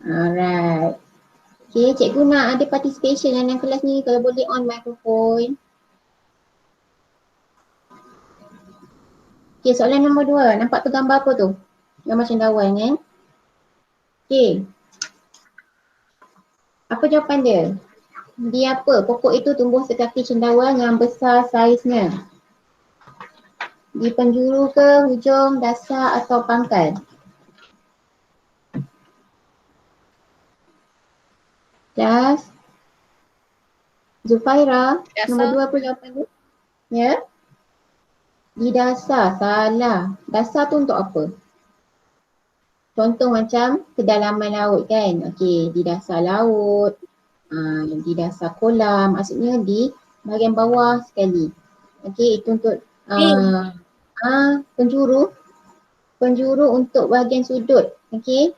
Alright. Okay, cikgu nak ada participation dalam kelas ni, kalau boleh on microphone. Okay, soalan nombor 2. Nampak tu gambar apa tu? Gambar cendawan kan? Okay. Apa jawapan dia? Dia apa? Pokok itu tumbuh sekaki cendawan yang besar saiznya. Di penjuru ke, hujung, dasar atau pangkal? Jas. Zufaira. Nombor 2 apa jawapan dia? Ya? Di dasar. Salah. Dasar tu untuk apa? Contoh macam kedalaman laut kan? Okey, di dasar laut, di dasar kolam, maksudnya di bahagian bawah sekali. Okey, itu untuk penjuru. Penjuru untuk bahagian sudut. Okey.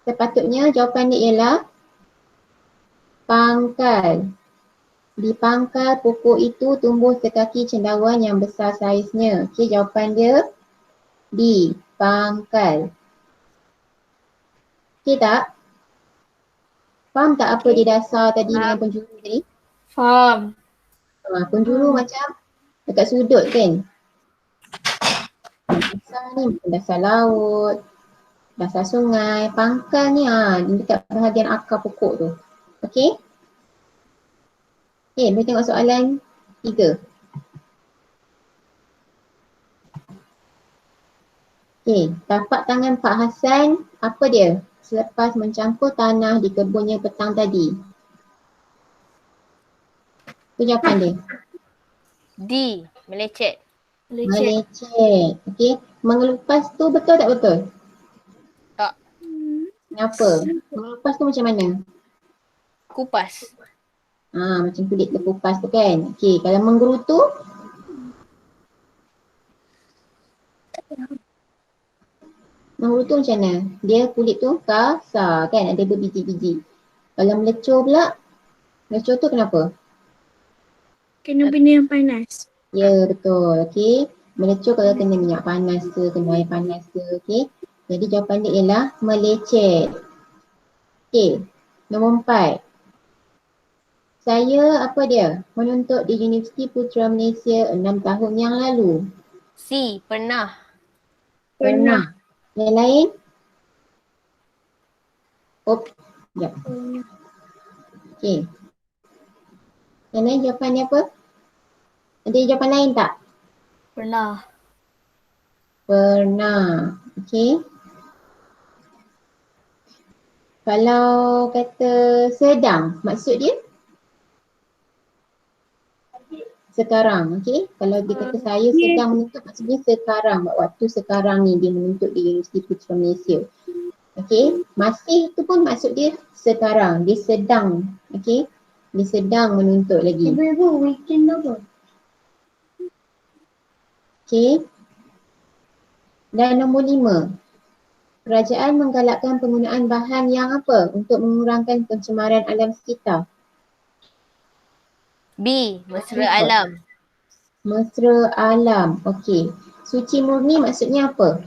Sepatutnya jawapan dia ialah pangkal. Di pangkal pokok itu tumbuh sekaki cendawan yang besar saiznya. Okey, jawapan dia di pangkal. Okey tak? Faham tak apa di dasar tadi dengan penjuru tadi? Faham. Penjuru macam dekat sudut kan? Dasar ni macam dasar laut, dasar sungai. Pangkal ni dekat bahagian akar pokok tu. Okey? Okay, boleh tengok soalan 3. Okay, tapak tangan Pak Hassan, apa dia? Selepas mencangkul tanah di kebunnya petang tadi. Itu jawapan dia. D. Melecet. Melecet. Okay, mengelupas tu betul tak betul? Tak. Kenapa? Mengelupas tu macam mana? Kupas. Macam kulit terkupas tu kan. Okay, kalau menggerutu? Menggerutu macam mana? Dia kulit tu kasar kan, ada berbiji-biji. Kalau melecur pula, melecur tu kenapa? Kena benda yang panas. Ya, betul. Okay. Melecur kalau kena minyak panas ke, kena air panas ke. Okay. Jadi jawapan dia ialah melecet. Okay. Nombor 4. Saya apa dia? Menuntut di Universiti Putra Malaysia 6 tahun yang lalu. C. Pernah. Pernah. Yang lain? Sekejap. Okay. Yang lain jawapannya apa? Ada jawapan lain tak? Pernah. Pernah. Okay. Kalau kata sedang, maksud dia? Sekarang, okay. Kalau dia kata saya sedang menuntut, maksudnya sekarang, waktu sekarang ni dia menuntut di Universiti Putra Malaysia. Okay, masih tu pun maksud dia sekarang, dia sedang, okay. Dia sedang menuntut lagi. Ibu-ibu, weekend apa? Okay. Dan nombor 5. Kerajaan menggalakkan penggunaan bahan yang apa untuk mengurangkan pencemaran alam sekitar? B. Mesra alam. Mesra alam, okey. Suci murni maksudnya apa?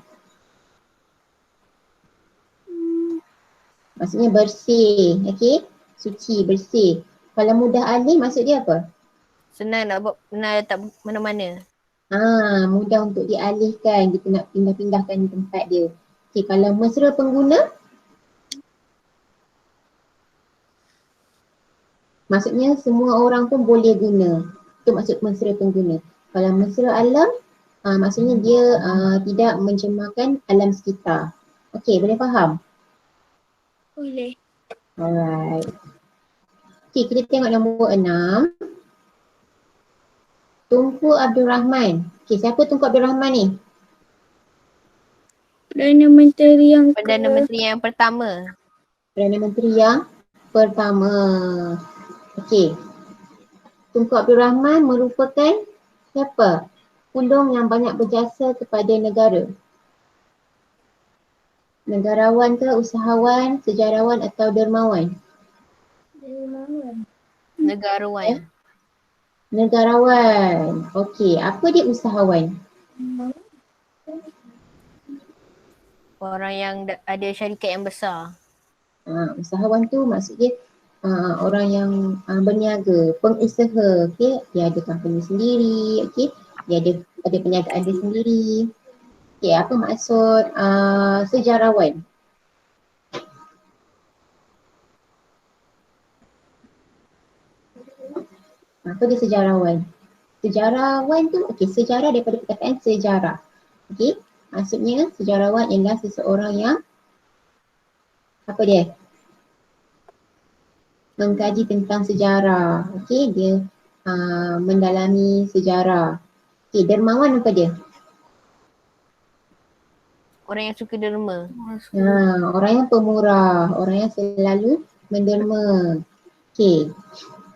Maksudnya bersih, okey. Suci, bersih. Kalau mudah alih maksud dia apa? Senang nak buat, pernah letak mana-mana. Mudah untuk dialihkan, kita nak pindah-pindahkan tempat dia. Okey, kalau mesra pengguna? Maksudnya semua orang pun boleh guna. Itu maksud mesra pengguna. Kalau mesra alam, maksudnya dia tidak mencemarkan alam sekitar. Okey, boleh faham? Boleh. Alright. Okey, kita tengok nombor 6. Tunku Abdul Rahman. Okey, siapa Tunku Abdul Rahman ni? Perdana Menteri yang Perdana Menteri yang pertama. Perdana Menteri yang pertama. Okey. Tunku Abdul Rahman merupakan siapa? Pulung yang banyak berjasa kepada negara. Negarawan ke, usahawan, sejarawan atau dermawan? Negarawan. Orang yang ada syarikat yang besar. Usahawan tu maksudnya orang yang berniaga, pengusaha, okey, dia ada company sendiri, okey, dia ada perniagaan dia sendiri. Okey, apa maksud sejarawan? Apa dia sejarawan? Sejarawan tu, okey, sejarah daripada perkataan sejarah. Okey, maksudnya sejarawan ialah seseorang yang apa dia? Mengkaji tentang sejarah. Okey, dia mendalami sejarah. Okey, dermawan apa dia? Orang yang suka derma. Orang yang pemurah, orang yang selalu menderma. Okey.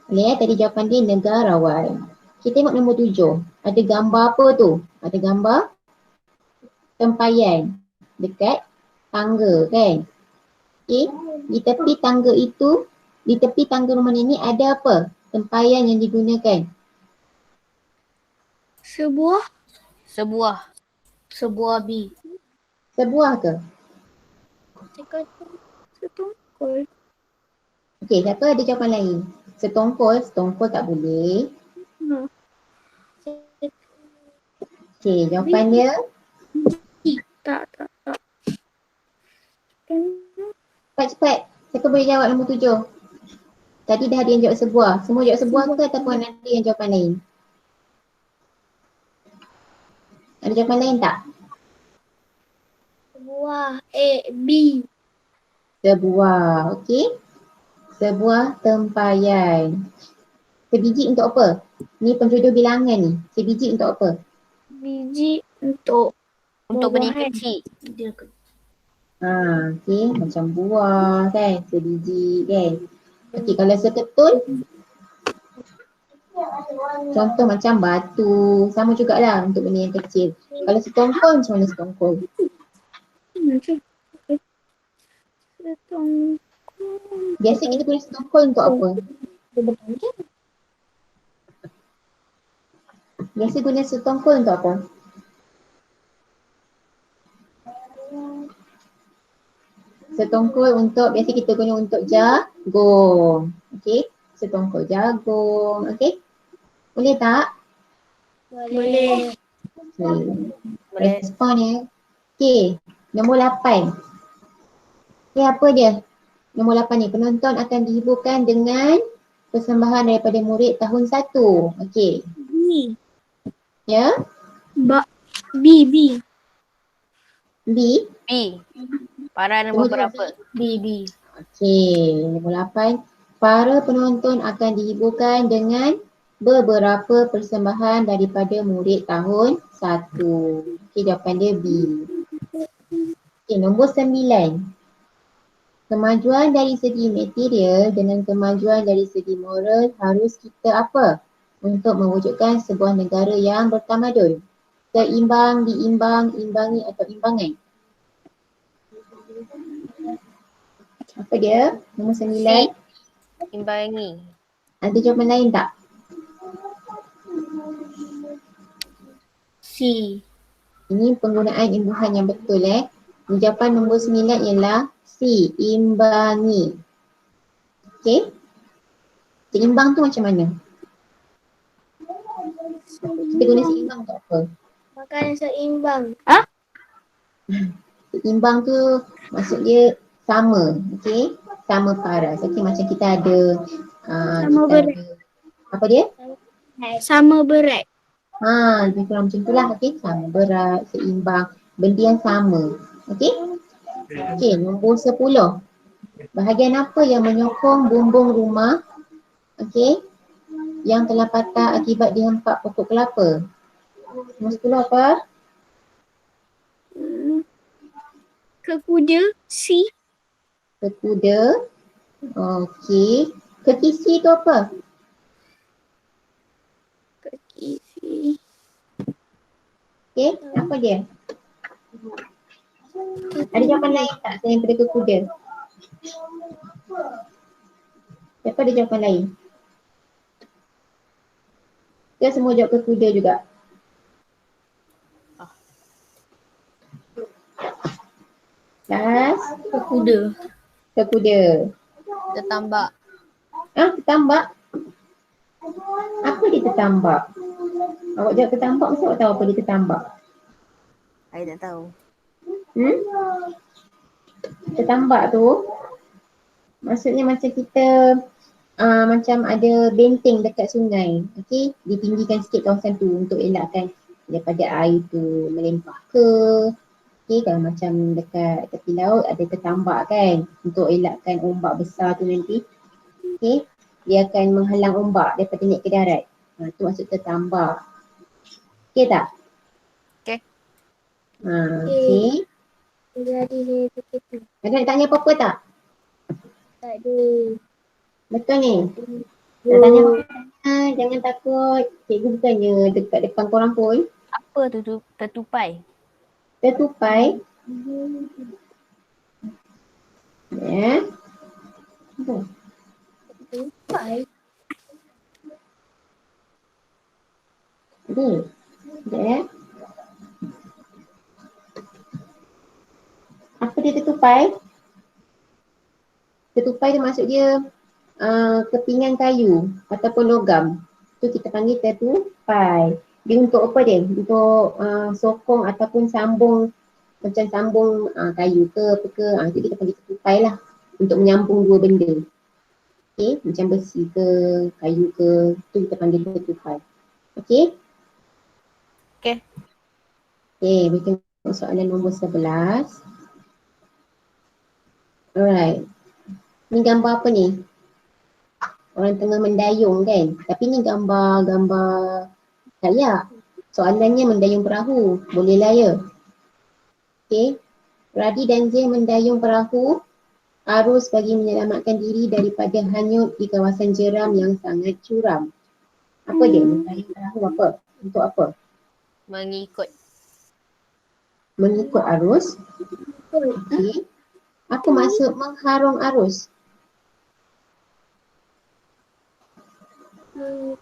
Boleh tadi jawapan dia negarawan. Kita tengok nombor 7. Ada gambar apa tu? Ada gambar tempayan dekat tangga kan? Okey. Di tepi tangga itu, di tepi tangga rumah nenek ada apa? Tempayan yang digunakan. Sebuah Sebuah B. Sebuah ke? setongkol. Okey, siapa ada jawapan lain? Setongkol, setongkol tak boleh. Ha. Okey, jawapan dia Tak. cepat-cepat. Siapa boleh jawab nombor 7? Tadi dah ada yang jawab sebuah. Semua jawab sebuah ke ataupun ada yang jawapan lain? Ada jawapan lain tak? Sebuah B. Sebuah, okey. Sebuah tempayan. Sebiji untuk apa? Ni penjodoh bilangan ni. Sebiji untuk apa? Biji untuk Benda buah-buahan. kecil. Okey. Macam buah kan. Sebiji kan. Okey, kalau seketul, contoh macam batu. Sama jugalah untuk benda yang kecil. Kalau setongkol, macam mana setongkol? Setongkol. Biasa kita guna setongkol untuk apa? Biasa guna setongkol untuk apa? Setongkol untuk, biasa kita guna untuk jagung. Okey, setongkol jagung. Okey, boleh tak? Boleh. Okay. Boleh. Respon ya. Okey, nombor 8. Okey, apa dia? Nombor 8 ni, penonton akan dihiburkan dengan persembahan daripada murid tahun 1. Okey, B. ya. B. B. B. Para nombor berapa? B. Okey, nombor 8. Para penonton akan dihiburkan dengan beberapa persembahan daripada murid tahun 1. Okey, jawapan dia B. Okey, nombor 9. Kemajuan dari segi material dengan kemajuan dari segi moral harus kita apa? Untuk mewujudkan sebuah negara yang bertamadun. Seimbang, diimbang, imbangi atau imbangan. Apa dia? Nombor 9. Imbangi. Ada jawapan lain tak? C. Ini penggunaan imbuhan yang betul Jawapan nombor 9 ialah C, imbangi. Okey. Seimbang tu macam mana? Kita guna seimbang untuk apa? Makan seimbang. Seimbang tu maksud dia sama, okey? Sama paras. Okey, macam kita ada Sama berat. apa dia? Sama berat. Lebih kurang macam itulah, okey? Sama berat, seimbang, benda yang sama. Okey? Okey, nombor 10. Bahagian apa yang menyokong bumbung rumah, okey, yang telah patah akibat dihempak pokok kelapa? Nombor 10 apa? Kekuda C. Kekuda. Okey. Kekisi tu apa? Kekisi. Okey, apa dia? Ada jawapan lain tak selain daripada kekuda? Siapa ada jawapan lain? Kita semua jawab kekuda juga. Last, Berkuda. berkuda. Tertambak. Tertambak. Apa dia tertambak? Awak jawab tertambak, mesti awak tahu apa dia tertambak. Saya tak tahu. Hmm? Tertambak tu maksudnya macam kita macam ada benteng dekat sungai. Okey, ditinggikan sikit kawasan tu untuk elakkan daripada air tu melimpah ke. Okey, kalau macam dekat tepi laut ada tertambak kan untuk elakkan ombak besar tu nanti. Okey, dia akan menghalang ombak daripada naik ke darat. Tu maksud tertambak. Okey tak? Okey. Okey. Jadi begitu. Ada nak tanya apa-apa tak? Tak ada. Betul ni? Nak tanya apa-apa tanya, jangan takut. Cikgu bukannya dekat depan korang pun. Apa tu tertupai? Tertupai. Ya. Tupai. Ni. Ya. Apa dia tertupai? Tertupai tu maksud dia kepingan kayu ataupun logam. Tu kita panggil tertupai. Dia untuk apa dia? Untuk sokong ataupun sambung macam sambung kayu ke apa ke. Itu kita panggil tertupai lah. Untuk menyambung dua benda. Okay, macam besi ke, kayu ke, tu kita panggil tertupai. Okay? Okey. Okay, kita tengok soalan nombor 11. Alright. Ni gambar apa ni? Orang tengah mendayung kan? Tapi ni gambar kayak. Soalannya mendayung perahu. Bolehlah ya? Okay. Radi dan Zee mendayung perahu arus bagi menyelamatkan diri daripada hanyut di kawasan jeram yang sangat curam. Apa dia? Mendayung perahu apa? Untuk apa? Mengikut. Mengikut arus. Okay. Apa maksud mengharung arus? Perahu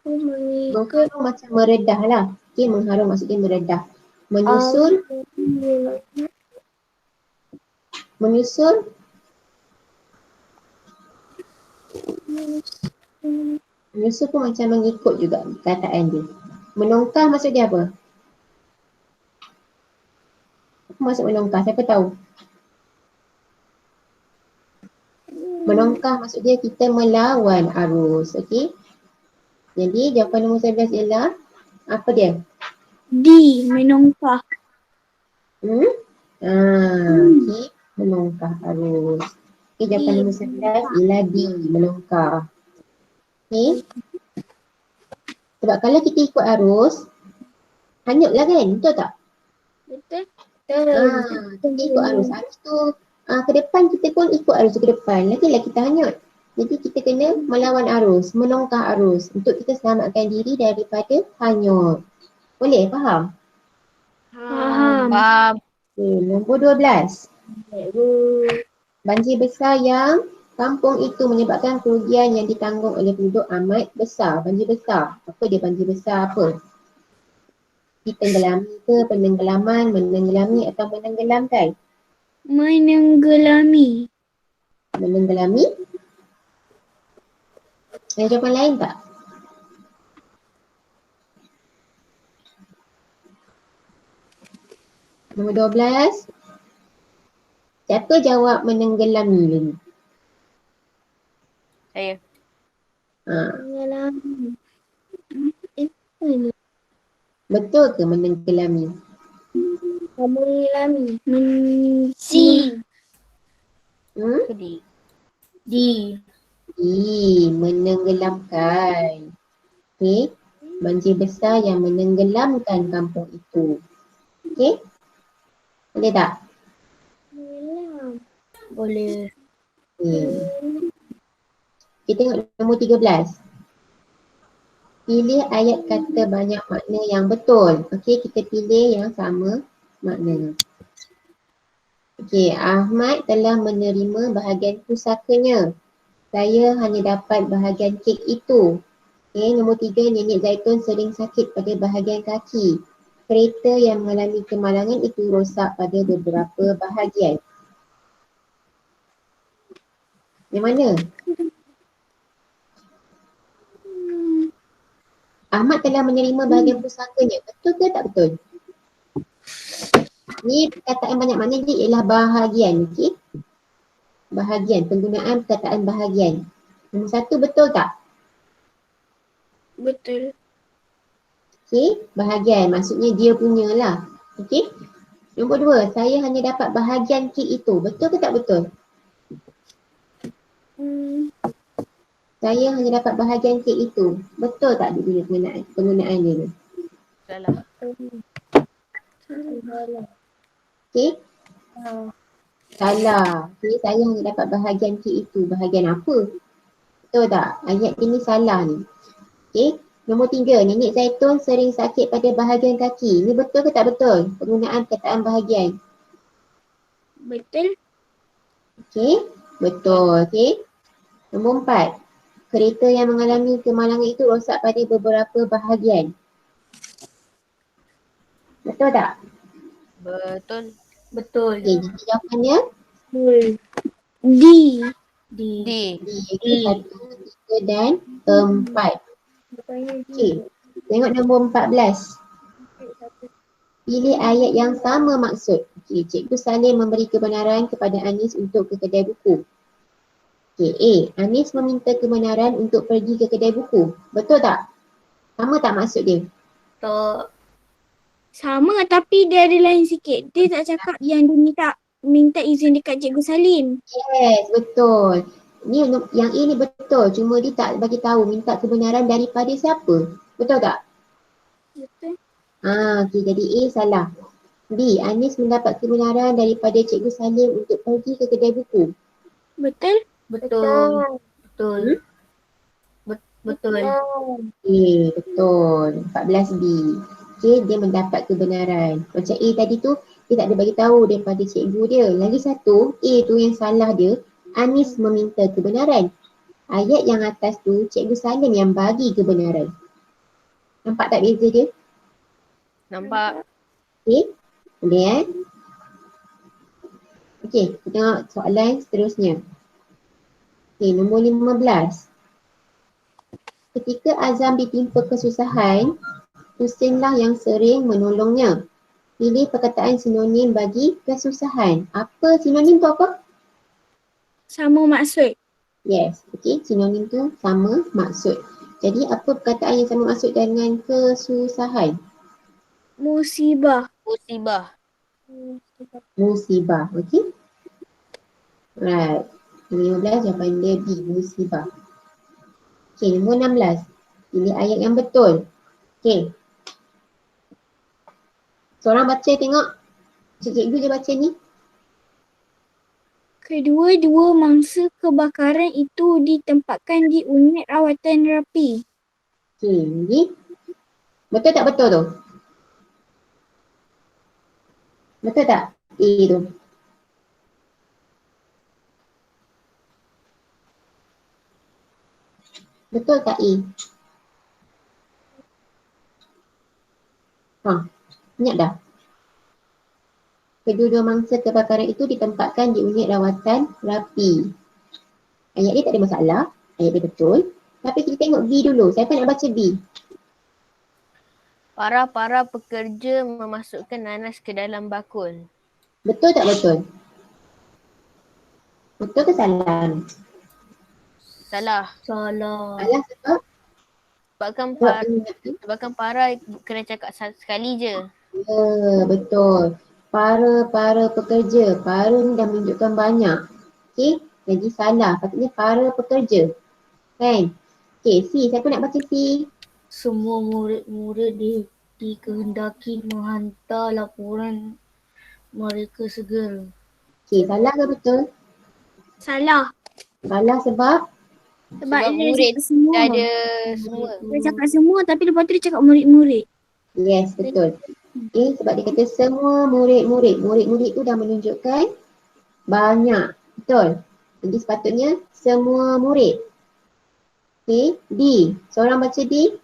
mengikut. Mengharung macam meredah lah. Okay, mengharung maksudnya meredah. Menyusul, menyusul, menyusul pun macam mengikut juga kataan dia. Menongkah maksud dia apa? Apa maksud menongkah? Siapa tahu? Menongkah maksud dia kita melawan arus. Okey. Jadi jawapan nombor 11 ialah apa dia? D. Menongkah. Okey. Menongkah arus. Okey, jawapan nombor 11 ialah D. Menongkah. Okey. Sebab kalau kita ikut arus, hanyutlah kan? Betul tak? Betul? Kita ikut arus. Arus tu ke depan kita pun ikut arus tu ke depan. Nantilah kita hanyut. Jadi kita kena melawan arus, menongkah arus untuk kita selamatkan diri daripada hanyut. Boleh? Faham? Faham. Faham. Okay, nombor 12. Banjir besar yang kampung itu menyebabkan kerugian yang ditanggung oleh penduduk amat besar. Banjir besar. Apa dia banjir besar apa? Ditenggelami ke, penenggelaman, menenggelami atau menenggelamkan? Menenggelami. Menenggelami. Ada jawapan lain tak? Nombor 12. Siapa jawab menenggelami lagi? Saya. Menenggelami. Betul ke menenggelami? Menenggelami. C. Kedi. D. Menenggelamkan. Okey. Banjir besar yang menenggelamkan kampung itu. Okey. Boleh tak? Boleh. Kita tengok nombor 13. Pilih ayat kata banyak makna yang betul. Okey, kita pilih yang sama maknanya. Okey, Ahmad telah menerima bahagian pusakanya. Saya hanya dapat bahagian kek itu. Okey, nombor 3, Nenek Zaitun sering sakit pada bahagian kaki. kereta yang mengalami kemalangan itu rosak pada beberapa bahagian. Yang mana? Ahmad telah menerima bahagian pusakanya. Betul ke tak betul? Ni perkataan banyak makna dia ialah bahagian. Okey. Bahagian. Penggunaan perkataan bahagian. Nombor 1 betul tak? Betul. Okey. Bahagian. Maksudnya dia punya lah. Okey. Nombor 2. Saya hanya dapat bahagian kek itu. Betul ke tak betul? Saya hanya dapat bahagian kek itu. Betul tak dia punya penggunaan dia ni? Salah. Okey. Salah. Okey, saya hanya dapat bahagian kek itu. Bahagian apa? Betul tak? Ayat ini salah ni. Okey. Nombor 3. Nenek Zaitun sering sakit pada bahagian kaki. Ni betul ke tak betul? Penggunaan perkataan bahagian. Betul. Okey. Betul. Okey. Nombor 4. Kereta yang mengalami kemalangan itu rosak pada beberapa bahagian. Betul tak? Betul. Betul. Okey, jadi jawapannya Betul. D. D. D. okey, 1, 3 dan 4. Okey. Tengok nombor 14. Pilih ayat yang sama maksud. Okey, Cikgu Salim memberi kebenaran kepada Anis untuk ke kedai buku. Okey, A. Anis meminta kebenaran untuk pergi ke kedai buku. Betul tak? Sama tak maksud dia? Tak. Sama tapi dia ada lain sikit. Dia tak cakap yang dia minta izin dekat Cikgu Salim. Yes, betul. Ni yang A ni betul. Cuma dia tak bagi tahu minta kebenaran daripada siapa. Betul tak? Betul. Okey, jadi A salah. B. Anis mendapat kebenaran daripada Cikgu Salim untuk pergi ke kedai buku. Betul. Betul. Betul. Betul. Okey, betul. 14B. Okey, dia mendapat kebenaran. Macam A tadi tu, dia tak ada bagi tahu daripada cikgu dia. Lagi satu, A tu yang salah dia, Anis meminta kebenaran. Ayat yang atas tu, Cikgu Salim yang bagi kebenaran. Nampak tak beza dia? Nampak. Okey, boleh Okey, kita tengok soalan seterusnya. Okey, nombor 15. Ketika Azam ditimpa kesusahan, Husinlah yang sering menolongnya. Pilih perkataan sinonim bagi kesusahan. Apa sinonim tu apa? Sama maksud. Yes, okey, sinonim tu sama maksud. Jadi apa perkataan yang sama maksud dengan kesusahan? Musibah. Musibah. Musibah, okey? Right. Nombor 15 jawapan dia B, musibah. Okey, nombor 16. Pilih ayat yang betul. Okey. Seorang baca tengok. Cikgu je baca ni. Kedua-dua mangsa kebakaran itu ditempatkan di unit rawatan rapi. Okey, ni. Betul tak betul tu? Betul tak? A tu. Betul tak A? Ingat dah? Kedua-dua mangsa kebakaran itu ditempatkan di unit rawatan rapi. Ayat dia tak ada masalah. Ayat dia betul. Tapi kita tengok B dulu. Siapa nak baca B? Para pekerja memasukkan nanas ke dalam bakul. Betul tak betul? Betul ke salah? Salah. Salah. Salah sebab? Sebabkan para kena cakap sekali je. Ya, betul. Para pekerja. Para ni dah menunjukkan banyak. Okey, jadi salah. Patutnya para pekerja. Kan? Okey, C. Siapa nak baca C? Semua murid-murid dikehendaki menghantar laporan mereka segera. Okey, salah ke betul? Salah. Salah sebab? Sebab dia murid cakap semua. dah ada semua. Dia cakap semua tapi lepas tu dia cakap murid-murid. Yes, betul. Okey, sebab dia kata semua murid-murid. Murid-murid tu dah menunjukkan banyak. Betul. Jadi sepatutnya semua murid. Okey, D. Seorang baca D.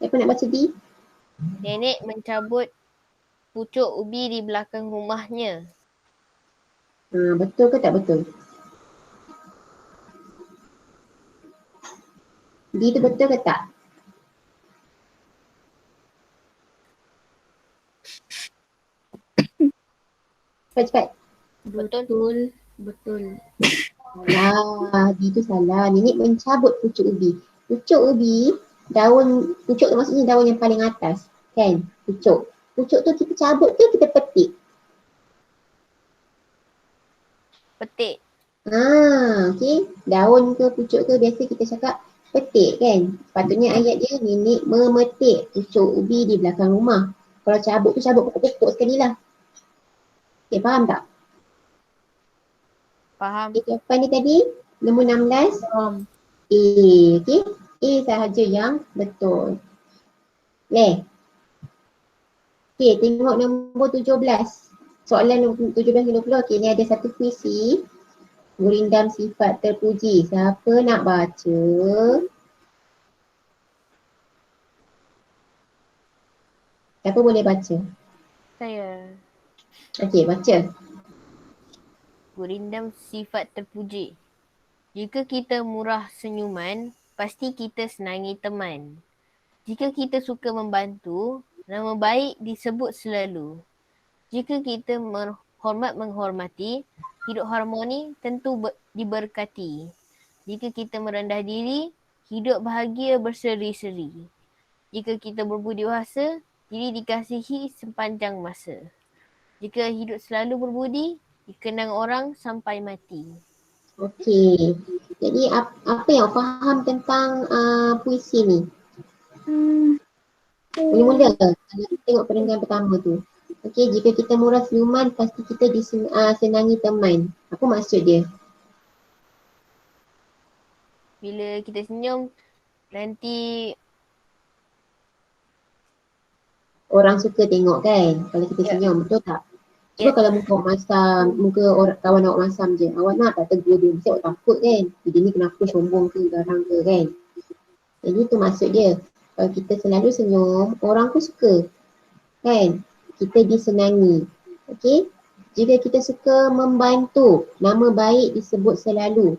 Siapa nak baca D? Nenek mencabut pucuk ubi di belakang rumahnya. Betul ke tak betul? D tu betul ke tak? Cepat-cepat. Betul. Betul. Salah, D tu salah. Nenek mencabut pucuk ubi. Pucuk ubi, pucuk tu maksudnya daun yang paling atas. Kan? Pucuk. Pucuk tu kita cabut ke kita petik? Petik. Okey. Daun ke pucuk ke biasa kita cakap petik kan? Sepatutnya ayat dia nenek memetik pucuk ubi di belakang rumah. Kalau cabut tu cabut pokok-pokok sekali lah. Okay, faham tak? Faham? Okay, jawapan dia tadi nombor 16. A. Okay. A sahaja yang betul. Okay, tengok nombor 17. Soalan nombor 17-20. Okay, ni ada satu puisi. Gurindam sifat terpuji. Siapa nak baca? Siapa boleh baca? Saya. Okey, baca. Gurindam sifat terpuji. Jika kita murah senyuman, pasti kita senangi teman. Jika kita suka membantu, nama baik disebut selalu. Jika kita hormat menghormati, hidup harmoni tentu diberkati. Jika kita merendah diri, hidup bahagia berseri-seri. Jika kita berbudi bahasa, diri dikasihi sepanjang masa. Jika hidup selalu berbudi, dikenang orang sampai mati. Okey. Jadi apa yang faham tentang puisi ni? Mula-mula kalau kita tengok perenggan pertama tu. Okey, jika kita murah senyuman pasti kita disenangi teman. Apa maksud dia? Bila kita senyum, nanti Orang suka tengok kan kalau kita senyum, betul tak? Cuba kalau muka awak masam, muka orang kawan awak masam je, awak nak tak tegur dia? Mesti awak takut kan? Dia ni kenapa sombong ke, garang ke kan? Jadi tu maksud dia. Kalau kita selalu senyum, orang pun suka. Kan? Kita disenangi. Okey? Jika kita suka membantu, nama baik disebut selalu.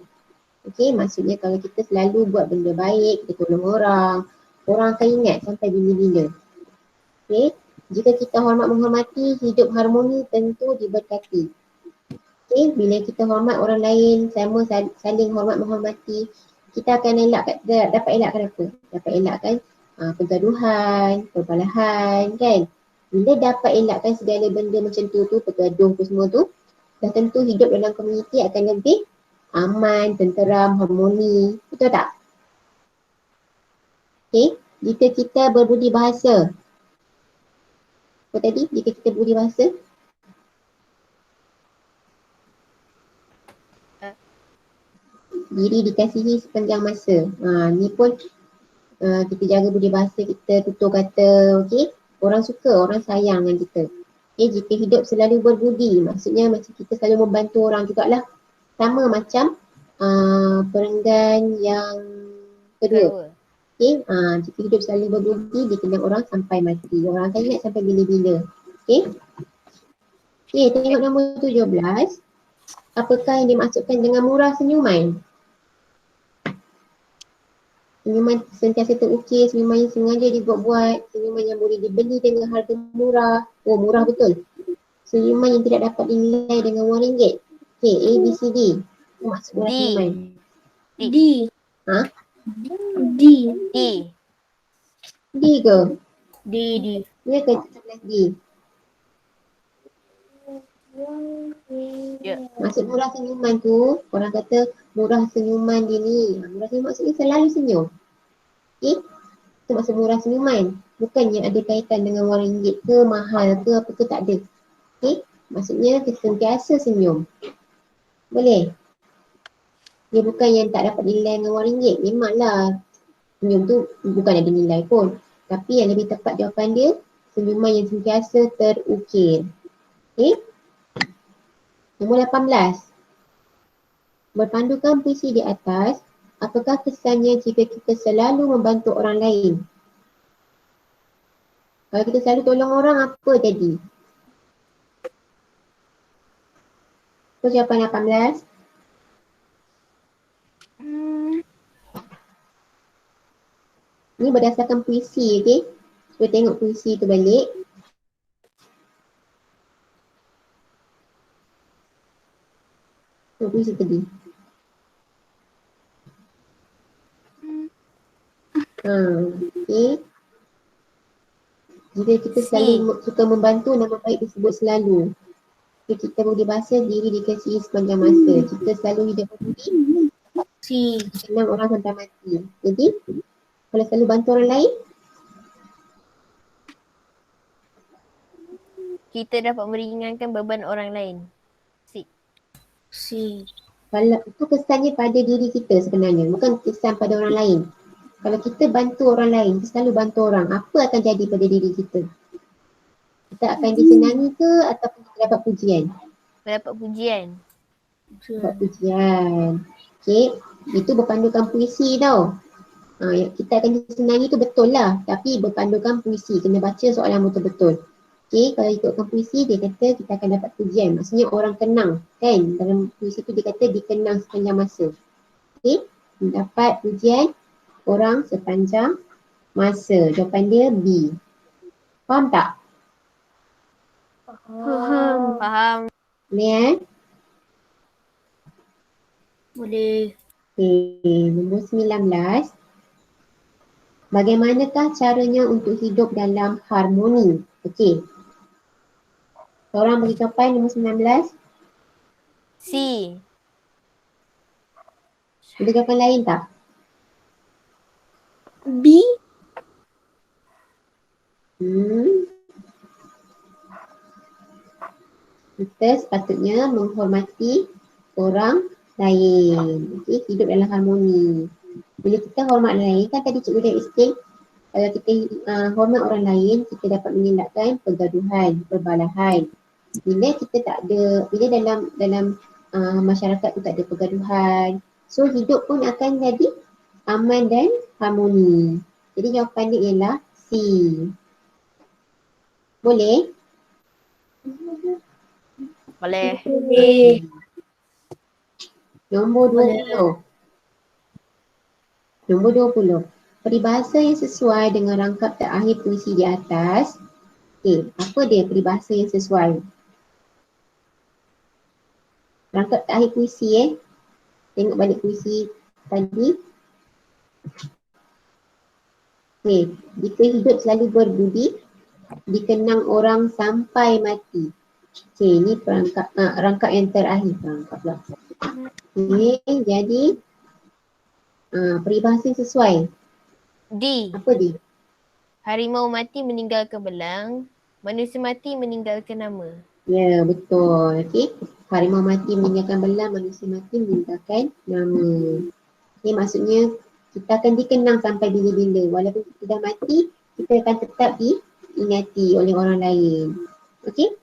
Okey? Maksudnya kalau kita selalu buat benda baik, kita tolong orang akan ingat sampai bila-bila. Okey? Jika kita hormat menghormati, hidup harmoni tentu diberkati. Okey? Bila kita hormat orang lain, sama saling hormat menghormati, kita akan dapat elakkan apa? Dapat elakkan pergaduhan, perbalahan kan? Bila dapat elakkan segala benda macam tu, pergaduh tu semua tu, dah tentu hidup dalam komuniti akan lebih aman, tenteram, harmoni. Betul tak? Okey? Jika kita berbudi bahasa, apa tadi? Jika kita berbudi bahasa? Diri dikasihi sepanjang masa. Ni pun kita jaga budi bahasa kita, tutur kata, okey? Orang suka, orang sayang dengan kita. Okay, jika hidup selalu berbudi, maksudnya macam kita selalu membantu orang jugalah. Sama macam perenggan yang kedua. Okay, jika hidup selalu berbudi, dikenang orang sampai mati. Orang akan ingat sampai bila-bila. Okay. Okay, tengok nombor 17. Apakah yang dimaksudkan dengan murah senyuman? Senyuman sentiasa terukir, senyuman yang sengaja dibuat-buat, senyuman yang boleh dibeli dengan harga murah. Oh, murah betul. Senyuman yang tidak dapat dinilai dengan RM1. Okay, A, B, C, D. Apa maksud murah senyuman? D. Ha? D. D ke? D. Ya ke 17 D? Ya. Maksud murah senyuman tu, orang kata murah senyuman dia ni. Murah senyuman maksudnya selalu senyum. Okay? Itu maksud murah senyuman. Bukannya ada kaitan dengan RM1 ke, mahal ke, apa ke, tak ada. Okay? Maksudnya kita sentiasa senyum. Boleh? Dia bukan yang tak dapat nilai dengan RM1. Memanglah senyum tu bukan ada nilai pun. Tapi yang lebih tepat jawapan dia, senyuman yang sentiasa terukir. Okay? Nombor 18. Berpandukan puisi di atas, apakah kesannya jika kita selalu membantu orang lain? Kalau kita selalu tolong orang, apa jadi? So, jawapan 18. Hmm, Ni berdasarkan puisi, okey? Cuba tengok puisi tu balik. Tengok puisi tadi. Okey. Jika kita C. selalu suka membantu, nama baik disebut selalu. Jika kita budi bahasa, diri dikasihi sepanjang masa. Jika selalu hidup berbudi, C. senang orang sampai mati. Jadi, kalau selalu bantu orang lain, Kita dapat meringankan beban orang lain. C. C. kalau itu kesannya pada diri kita sebenarnya, bukan kesan pada orang lain. Kalau kita bantu orang lain, kita selalu bantu orang, apa akan jadi pada diri kita? Kita akan disenangi ke ataupun kita dapat pujian? Mendapat pujian. Dapat pujian. Okey, itu berpandukan puisi tau. Kita akan disenangi tu betul lah, tapi berpandukan puisi, kena baca soalan betul-betul. Okey, kalau ikutkan puisi dia kata kita akan dapat pujian, maksudnya orang kenang kan, dalam puisi tu dia kata dikenang sepanjang masa. Okey, mendapat pujian orang sepanjang masa. Jawapan dia B. Faham tak? Faham. Faham. Boleh Boleh. Okey, nombor 19. Bagaimanakah caranya untuk hidup dalam harmoni? Okey. Seorang bagi jawapan nombor 19. C. Ada jawapan lain tak? B. Kita sepatutnya menghormati orang lain. Okey, hidup dalam harmoni. Bila kita hormat orang lain, kan tadi cikgu dah explain, kalau kita hormat orang lain, kita dapat mengelakkan pergaduhan, perbalahan. Bila kita tak ada, bila dalam masyarakat tu tak ada pergaduhan, so hidup pun akan jadi aman dan harmoni. Jadi jawapan dia ialah C. Boleh? Boleh. Boleh. Nombor 20. Nombor 20. Peribahasa yang sesuai dengan rangkap terakhir puisi di atas. Okey, apa dia peribahasa yang sesuai? Rangkap terakhir puisi Tengok balik puisi tadi. Okey, jika hidup selalu berbudi, dikenang orang sampai mati. Okey, ni perangkap rangkap yang terakhir. Rangkap lah. Okey, jadi peribahasa yang sesuai. D. Apa dia? Harimau mati meninggalkan belang, manusia mati meninggalkan nama. Ya, betul. Okey. Harimau mati meninggalkan belang, manusia mati meninggalkan nama. Okey, maksudnya kita akan dikenang sampai bila-bila. Walaupun kita dah mati, kita akan tetap diingati oleh orang lain. Okey?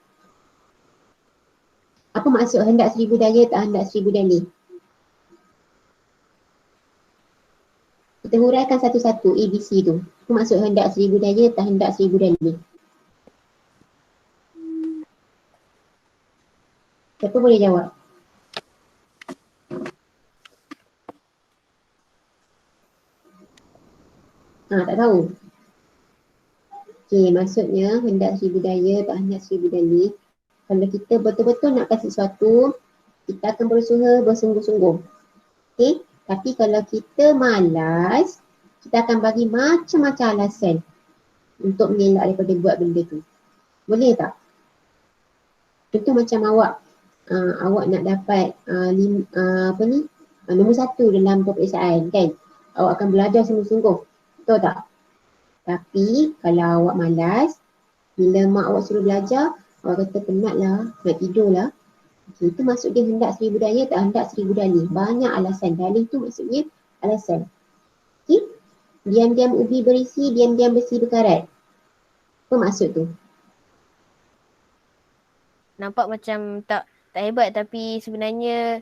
Apa maksud hendak seribu daya tak hendak seribu dalih? Kita huraikan satu-satu ABC tu. Apa maksud hendak seribu daya tak hendak seribu dalih? Siapa boleh jawab? Tak tahu. Okey, maksudnya hendak seribu daya tak hendak seribu dalih. Kalau kita betul-betul nak kasih sesuatu, kita akan berusaha bersungguh-sungguh. Okey, tapi kalau kita malas, kita akan bagi macam-macam alasan untuk mengelak daripada buat benda tu. Boleh tak? Contoh macam awak nak dapat nombor 1 dalam peperiksaan kan. Awak akan belajar sungguh-sungguh. Betul tak? Tapi kalau awak malas, bila mak awak suruh belajar, awak kata penat lah, nak tidur lah. Okay, itu maksud dia hendak seribu daya tak hendak seribu dalih. Banyak alasan. Dalih tu maksudnya alasan. Okay? Diam-diam ubi berisi, diam-diam besi berkarat. Apa maksud tu? Nampak macam tak hebat tapi sebenarnya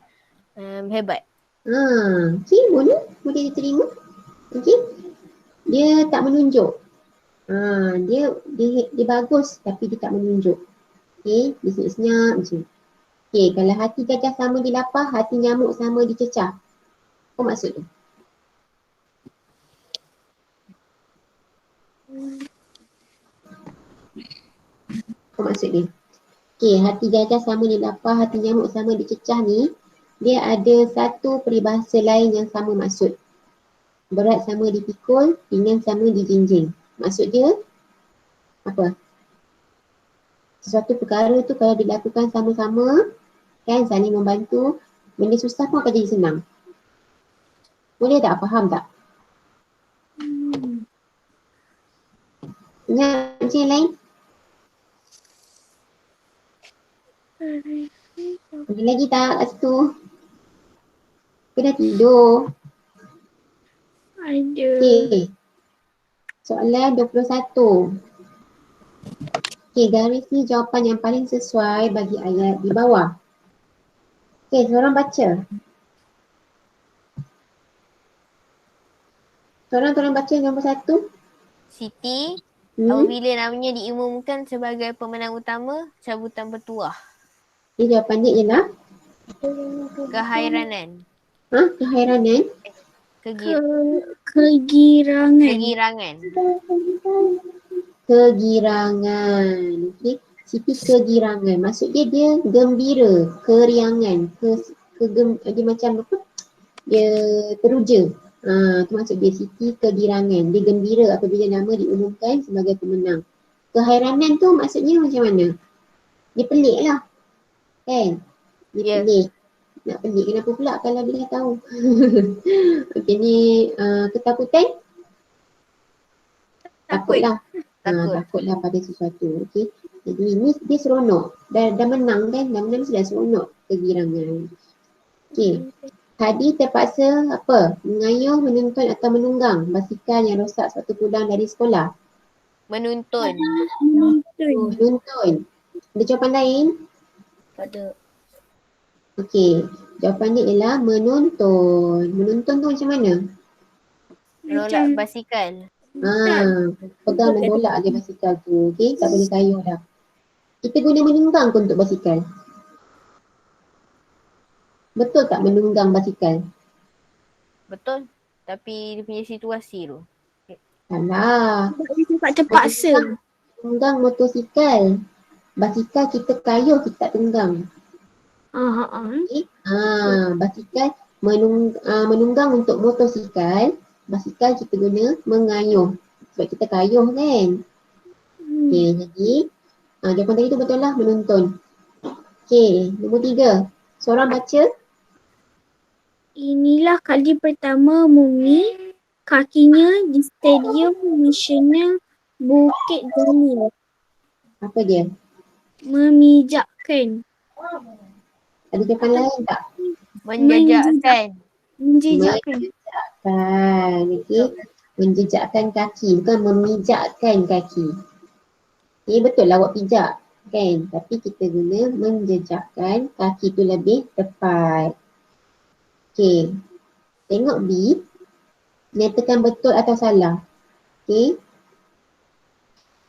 hebat. Okay, boleh diterima. Okay, dia tak menunjuk. Dia bagus tapi dia tak menunjuk. Okey, dia senyap macam ni. Okey, kalau hati gajah sama dilapah, hati nyamuk sama dicecah. Apa maksud tu? Apa maksud dia? Okey, hati gajah sama dilapah, hati nyamuk sama dicecah ni, dia ada satu peribahasa lain yang sama maksud. Berat sama dipikul, ringan sama dijinjing. Maksud dia apa? Sesuatu perkara tu kalau dilakukan sama-sama, kan, saling membantu, benda susah pun akan jadi senang. Boleh tak? Faham tak? Ingat macam yang lain? Ada lagi tak kat situ? Kau dah tidur? Ada. Okey. Soalan 21. Okey, garisi jawapan yang paling sesuai bagi ayat di bawah. Okey, seorang baca. Seorang baca nombor 1. Siti, apabila namanya diumumkan sebagai pemenang utama, cabutan bertuah. Jadi jawapan dia ialah Kehairanan. Kehairanan. Kegirangan. Kegirangan. Kegirangan. Okey. Siti kegirangan. Maksud dia gembira, keriangan, dia macam apa? Dia teruja. Tu maksud dia, Siti kegirangan. Dia gembira apabila nama diumumkan sebagai pemenang. Kehairanan tu maksudnya macam mana? Dia pelik lah. Kan? Dia pelik. Nak pelik kenapa pula kalau dia dah tahu? Okey, ni ketakutan? Takutlah. Takutlah pada sesuatu. Okey. Jadi ni dia seronok. Dah menang kan? Dah menang sudah seronok. Kegirangan. Okey. Tadi terpaksa apa? Mengayuh, menuntun atau menunggang basikal yang rosak sewaktu pulang dari sekolah. Menuntun. Menuntun. Ada jawapan lain? Ada. Okey. Jawapan dia ialah menuntun. Menuntun tu macam mana? Menolak basikal. Pegang dan tolak dia basikal tu. Okey, tak boleh kayuh dah. Kita guna menunggang pun untuk basikal. Betul tak menunggang basikal? Betul. Tapi dia punya situasi tu. Salah. Terpaksa. Tunggang motosikal. Basikal kita kayuh, kita tak tunggang. Okay. Basikal menunggang untuk motosikal. Basikal kita guna mengayuh. Sebab kita kayuh kan. Okay, jadi jawapan tadi tu betul lah, menuntun. Okay, nombor 3. Seorang baca. Inilah kali pertama Mumi kakinya di Stadium Nasional Bukit Jalil Apa dia? memijakkan. Ada jawapan lain tak? Menjejakkan. Menjejakkan. Okay. Menjejakkan kaki, bukan memijakkan kaki. Okay, betul lah awak pijak kan? Tapi kita guna menjejakkan kaki tu lebih tepat. Okay. Tengok B. Nyatakan betul atau salah. Okay.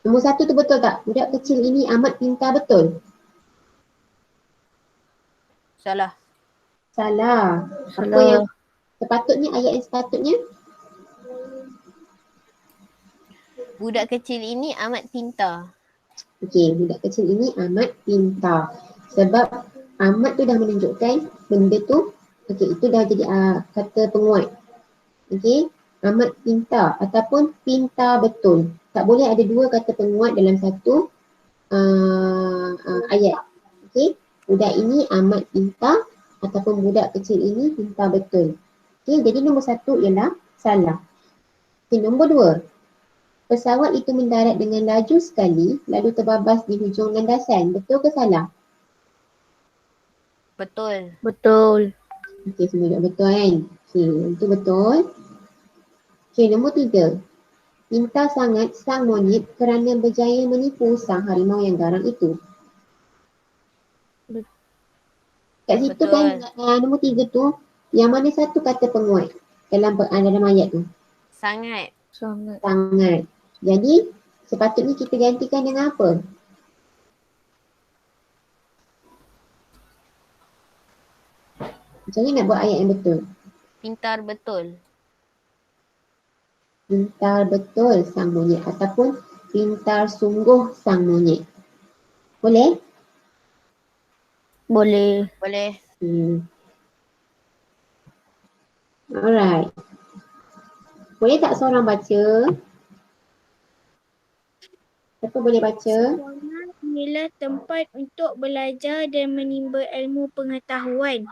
Nombor 1 tu betul tak? Budak kecil ini amat pintar, betul? Salah. Salah. Apa yang sepatutnya, ayat yang sepatutnya? Budak kecil ini amat pintar. Okey, budak kecil ini amat pintar. Sebab amat tu dah menunjukkan benda tu, okey, itu dah jadi kata penguat. Okey, amat pintar ataupun pintar betul. Tak boleh ada dua kata penguat dalam satu ayat. Okey, budak ini amat pintar ataupun budak kecil ini pintar betul. Okey, jadi nombor 1 ialah salah. Okey, nombor 2. Pesawat itu mendarat dengan laju sekali lalu terbabas di hujung landasan. Betul ke salah? Betul. Betul. Okey, semua dah betul kan? Okey, itu betul. Okey, nombor 3. Pintar sangat sang monyet kerana berjaya menipu sang harimau yang garang itu. Kat situ Betul. kan nombor 3 tu, yang mana satu kata penguat dalam ayat tu? Sangat. Sangat. Jadi Sepatutnya kita gantikan dengan apa? Macam mana nak buat ayat yang betul? Pintar betul. Pintar betul sang monyet ataupun pintar sungguh sang monyet. Boleh? Boleh. Boleh. Alright. Boleh tak seorang baca? Siapa boleh baca? Sekolah ialah tempat untuk belajar dan menimba ilmu pengetahuan.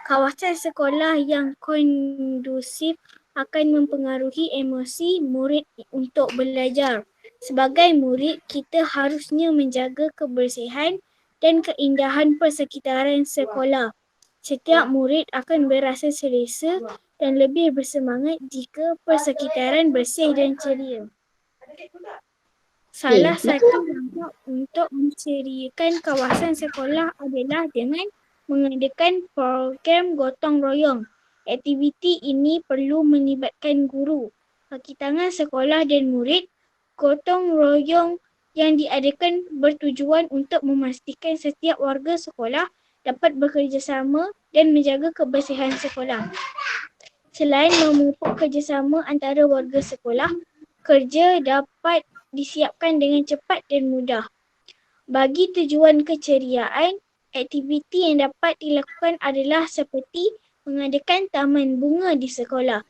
Kawasan sekolah yang kondusif akan mempengaruhi emosi murid untuk belajar. Sebagai murid, kita harusnya menjaga kebersihan dan keindahan persekitaran sekolah. Setiap murid akan berasa selesa dan lebih bersemangat jika persekitaran bersih dan ceria. Salah satu langkah untuk menceriakan kawasan sekolah adalah dengan mengadakan program gotong royong. Aktiviti ini perlu melibatkan guru, kaki tangan sekolah dan murid. Gotong royong yang diadakan bertujuan untuk memastikan setiap warga sekolah dapat bekerjasama dan menjaga kebersihan sekolah. Selain memupuk kerjasama antara warga sekolah, kerja dapat disiapkan dengan cepat dan mudah. Bagi tujuan keceriaan, aktiviti yang dapat dilakukan adalah seperti mengadakan taman bunga di sekolah.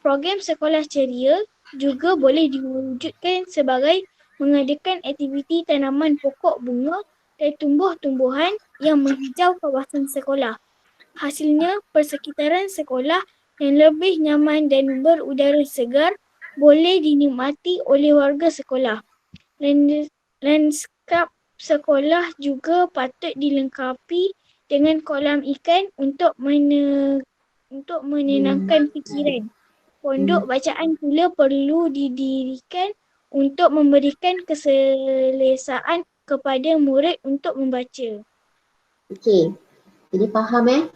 Program sekolah ceria juga boleh diwujudkan sebagai mengadakan aktiviti tanaman pokok bunga dan tumbuh-tumbuhan yang menghijau kawasan sekolah. Hasilnya, persekitaran sekolah yang lebih nyaman dan berudara segar boleh dinikmati oleh warga sekolah. Lanskap sekolah juga patut dilengkapi dengan kolam ikan untuk menenangkan fikiran. Pondok bacaan pula perlu didirikan untuk memberikan keselesaan kepada murid untuk membaca. Okey. Jadi faham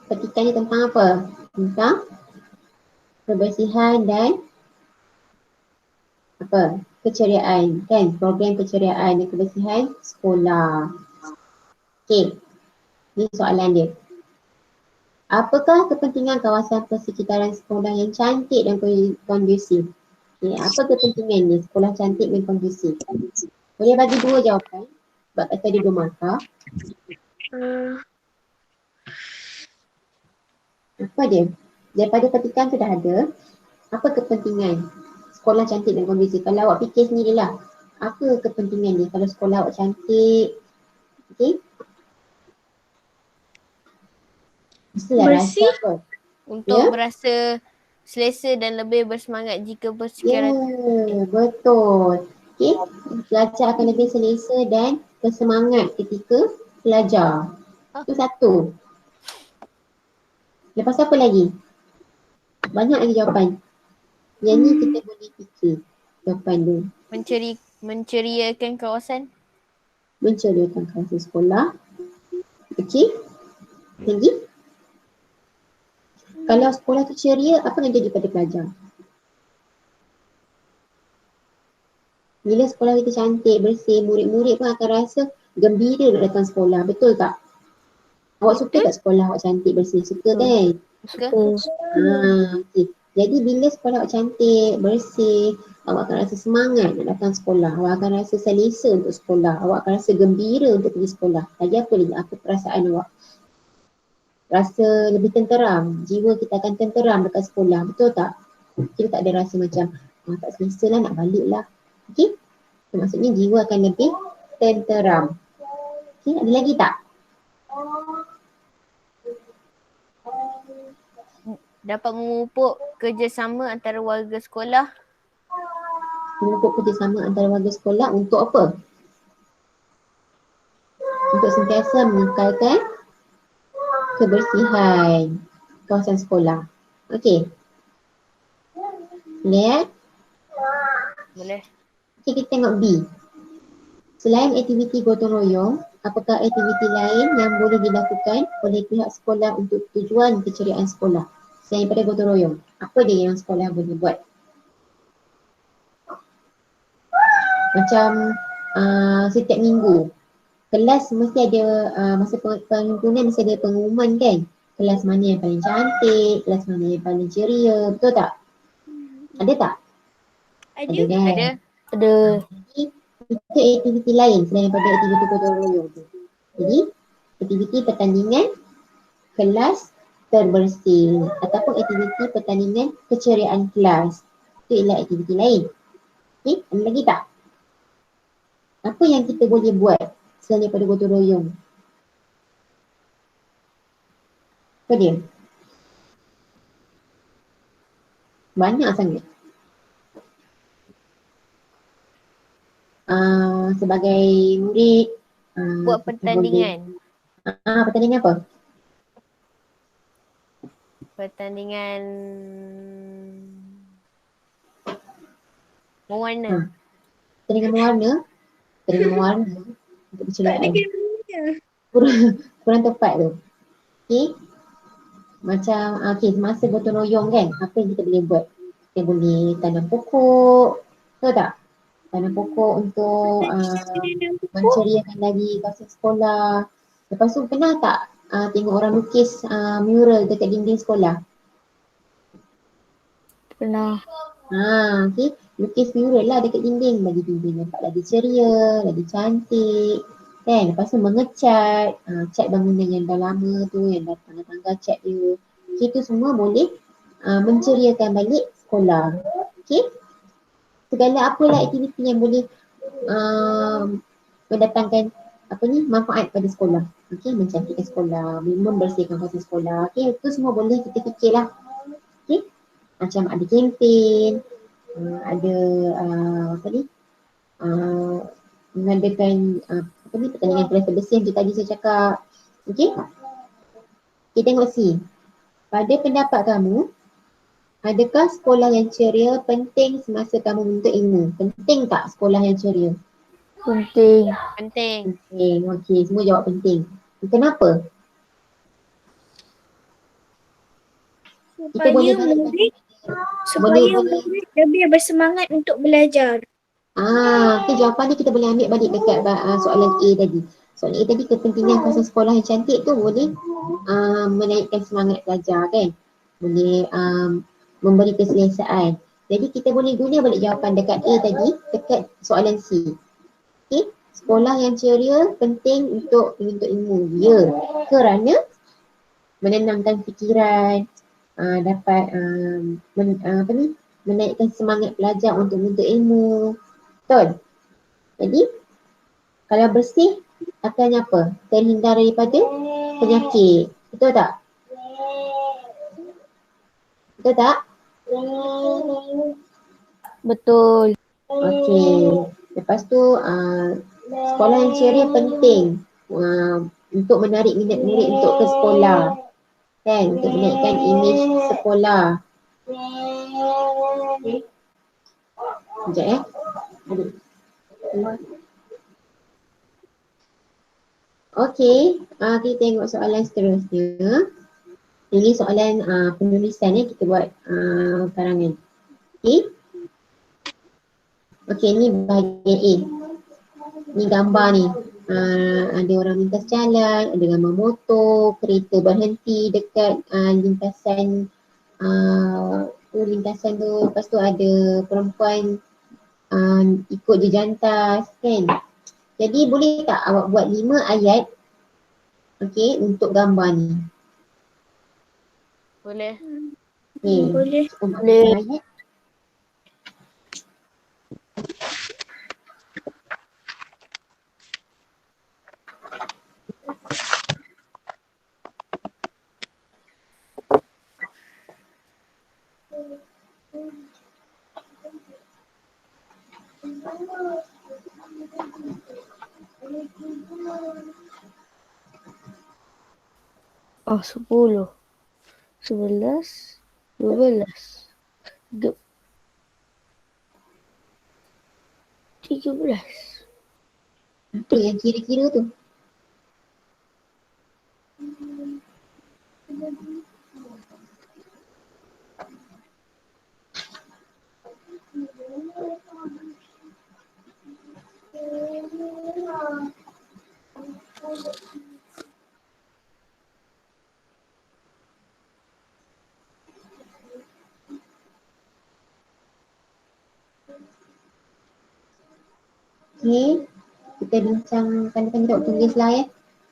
petikan ni tentang apa? Tentang kebersihan dan apa? Keceriaan kan? Program keceriaan dan kebersihan sekolah. Okey. Ni soalan dia. Apakah kepentingan kawasan persekitaran sekolah yang cantik dan kondusif? Okay, apa kepentingan ni sekolah cantik dan kondusif? Boleh bagi 2 jawapan sebab kata dia 2 markah. Apa dia? Daripada petikan tu dah ada. Apa kepentingan sekolah cantik dan kondusif? Kalau awak fikir sendirilah. Apa kepentingan dia kalau sekolah awak cantik? Okay? Mestilah rasa Bersih. apa? Untuk Ya? berasa selesa dan lebih bersemangat jika Ya, persekitaran betul. Okay? Pelajar akan lebih selesa dan bersemangat ketika belajar. Itu satu. Lepas apa lagi? Banyak lagi jawapan. Yang ni kita boleh fikir jawapan dia. menceriakan kawasan. Menceriakan kawasan sekolah. Okey. Lagi? Kalau sekolah tu ceria, apa yang jadi pada pelajar? Bila sekolah kita cantik, bersih, murid-murid pun akan rasa gembira nak datang sekolah. Betul tak? Awak suka tak sekolah awak cantik, bersih? Suka kan? Suka? Okay. Jadi bila sekolah awak cantik, bersih, awak akan rasa semangat nak datang sekolah. Awak akan rasa selesa untuk sekolah. Awak akan rasa gembira untuk pergi sekolah. Lagi apa lagi? Apa perasaan awak? Rasa lebih tenteram. Jiwa kita akan tenteram dekat sekolah. Betul tak? Kita tak ada rasa macam tak selesa lah nak balik lah. Okay? So, maksudnya jiwa akan lebih tenteram. Okay? Ada lagi tak? Dapat memupuk kerjasama antara warga sekolah. Memupuk kerjasama antara warga sekolah untuk apa? Untuk sentiasa mengekalkan kebersihan kawasan sekolah. Okey. Boleh? Boleh. Okey, kita tengok B. Selain aktiviti gotong royong, apakah aktiviti lain yang boleh dilakukan oleh pihak sekolah untuk tujuan keceriaan sekolah? Selain daripada gotong royong, apa dia yang sekolah boleh buat? macam setiap minggu kelas mesti ada masa penghimpunan mesti ada pengumuman kan. Kelas mana yang paling cantik, kelas mana yang paling ceria, betul tak? Ada tak? Ada? kan? Ada. Ada. Jadi itu aktiviti lain selain daripada aktiviti gotong royong tu. Jadi aktiviti pertandingan kelas terbersih ataupun aktiviti pertandingan keceriaan kelas. Itu ialah aktiviti lain. Okey, ada lagi tak? Apa yang kita boleh buat selain daripada gotong royong? Apa dia? Banyak sangat. Sebagai murid Buat kita pertandingan. boleh, pertandingan apa? Pertandingan mewarna. Pertandingan mewarna. Pertandingan mewarna untuk Tak ada keceriaan. kena-mengena. Kurang tepat tu. Okey. Macam semasa gotong royong kan, apa yang kita boleh buat? Kita boleh tanam pokok, betul tak? Tanam pokok untuk menceriakan lagi kawasan sekolah. Lepas tu pernah tak tengok orang lukis mural dekat dinding sekolah? Pernah. Okey, lukis mural lah dekat dinding, bagi dinding nampak lagi ceria, lagi cantik. Kan, lepas tu mengecat, cat bangunan yang dah lama tu, yang dah tangga-tangga cat dia. Okay, itu semua boleh menceriakan balik sekolah. Okay, segala apalah aktiviti yang boleh mendatangkan manfaat pada sekolah. Okay, mencantikkan sekolah, membersihkan kawasan sekolah. Okay, itu semua boleh kita fikirlah. Okay, macam ada kempen, ada mengadakan pertandingan kelas terbersih yang tadi saya cakap. Okey. Kita tengok C. Pada pendapat kamu, adakah sekolah yang ceria penting semasa kamu menuntut ilmu? Penting tak sekolah yang ceria? Penting. Penting. Penting. Okey, semua jawab penting. Kenapa? Kita boleh Supaya balik supaya boleh. murid lebih bersemangat untuk belajar. Okay, jawapan ni kita boleh ambil balik dekat soalan A tadi. Soalan A tadi, kepentingan kawasan sekolah yang cantik tu boleh menaikkan semangat pelajar kan. Boleh memberi keselesaan. Jadi kita boleh guna balik jawapan dekat A tadi dekat soalan C. Okay, sekolah yang ceria penting untuk menuntut ilmu. Ya, kerana menenangkan fikiran, dapat menaikkan semangat pelajar untuk menuntut ilmu. Betul? Jadi kalau bersih akan apa? Terhindar daripada penyakit. Betul tak? Betul tak? Betul. Okey. Lepas tu sekolah yang ceria penting untuk menarik minat murid untuk ke sekolah. Kan? Untuk menaikkan imej sekolah. Okay. Sekejap Aduh. Okey, kita tengok soalan seterusnya. Ini soalan penulisan kita buat karangan. Okey. Okey, ni bahagian A. Ni gambar ni. Ada orang lintas jalan, ada gambar motor, kereta berhenti dekat lintasan lintasan tu. Lepas tu ada perempuan ikut je jantas kan. Jadi boleh tak awak buat 5 ayat untuk gambar ni? Boleh. Boleh. Boleh. Ayat. Oh, 10. 11. 12. 13. Apa yang kira-kira tu? Okay, kita bincang kan kita buat tulis lah ya.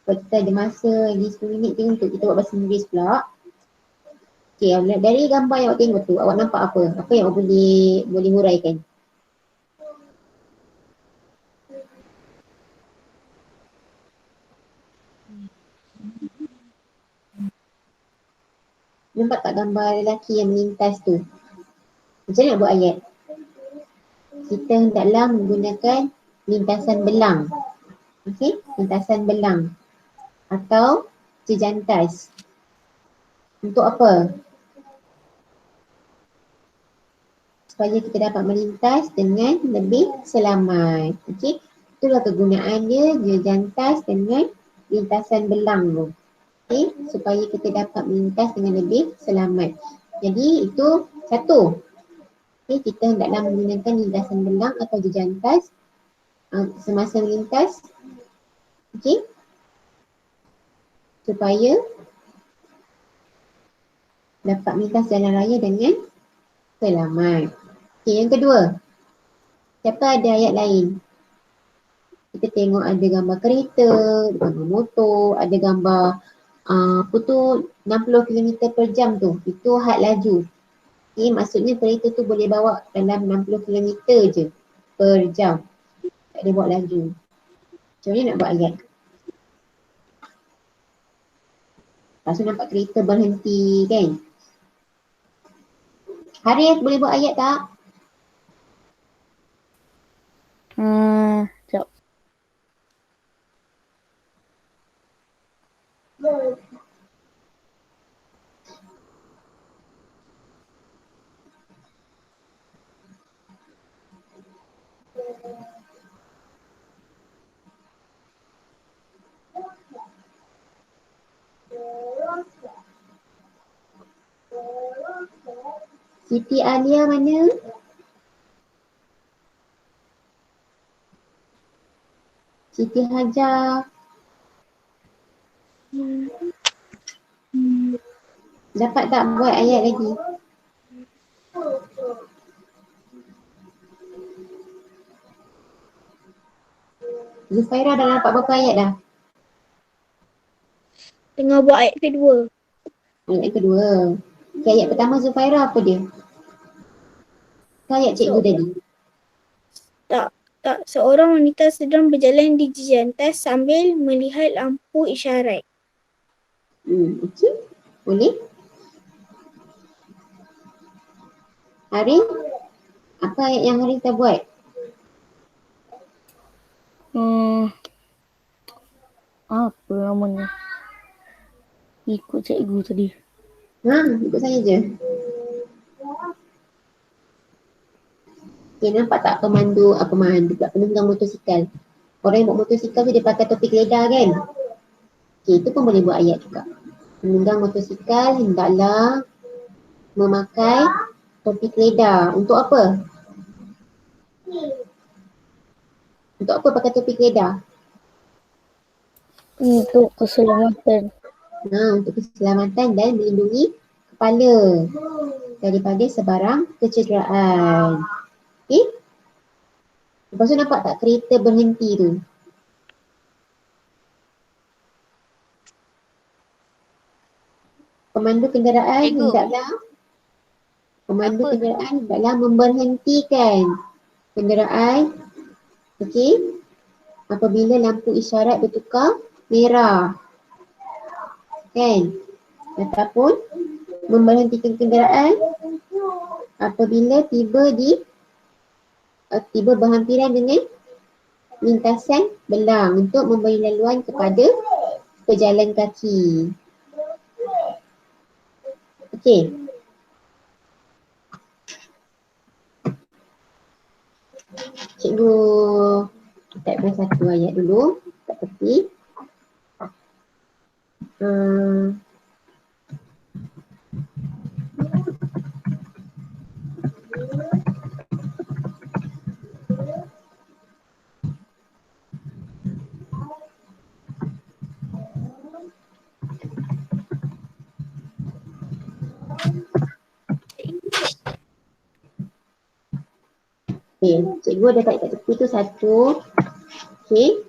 Kalau kita ada masa lagi 10 minit je untuk kita buat bahasa Inggeris pula. Okay, dari gambar yang awak tengok tu, awak nampak apa? Apa yang awak boleh huraikan? Nampak tak gambar lelaki yang melintas tu? Macam mana nak buat ayat? Kita hendaklah menggunakan lintasan belang. Okey, lintasan belang atau jejantas. Untuk apa? Supaya kita dapat melintas dengan lebih selamat. Okey, itulah kegunaan dia, jejantas dengan lintasan belang tu. Okey, supaya kita dapat melintas dengan lebih selamat. Jadi itu satu. Okey, kita hendaklah menggunakan lintasan belang atau jejantas semasa melintas. Okey, supaya dapat melintas jalan raya dengan selamat. Okey, yang kedua. Siapa ada ayat lain? Kita tengok ada gambar kereta, ada gambar motor, ada gambar apa tu 60 km per jam tu. Itu had laju. Okay, maksudnya kereta tu boleh bawa dalam 60 km je per jam. Tak boleh bawa laju. Macam mana nak buat ayat? Lepas tu nampak kereta berhenti kan? Haris boleh buat ayat tak? Sekejap. Siti Alia mana? Siti Hajar. Dapat tak buat ayat lagi? Zufaira dah nampak berapa ayat dah? Tengah buat ayat kedua. Ayat kedua. Okay, ayat pertama Zufaira apa dia? Ayat cikgu tadi. Tak, seorang wanita sedang berjalan di jejantas sambil melihat lampu isyarat. Okey. Boleh? Hari? Apa ayat yang Hari kita buat? Apa namanya? Ikut cikgu tadi. Ikut saya je. Okay, nampak tak pemandu pula penunggang motosikal. Orang yang bawa motosikal tu dia pakai topi keledar kan? Okay, itu pun boleh buat ayat juga. Penunggang motosikal hendaklah memakai topi keledar. Untuk apa? Untuk apa pakai topi keledar? Untuk keselamatan. Untuk keselamatan dan melindungi kepala daripada sebarang kecederaan. Okey? Lepas tu nampak tak kereta berhenti tu? Pemandu kenderaan Cikgu. hendaklah memberhentikan kenderaan. Okey? Apabila lampu isyarat bertukar merah. Kan? Ataupun memberhentikan kenderaan apabila tiba berhampiran dengan lintasan belang untuk memberi laluan kepada pejalan kaki. Okey. Cikgu type satu ayat dulu kat tepi. Okay, cikgu ada kat tepi tu satu. Okey.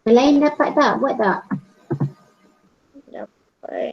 Yang lain dapat tak? Buat tak? Dapat.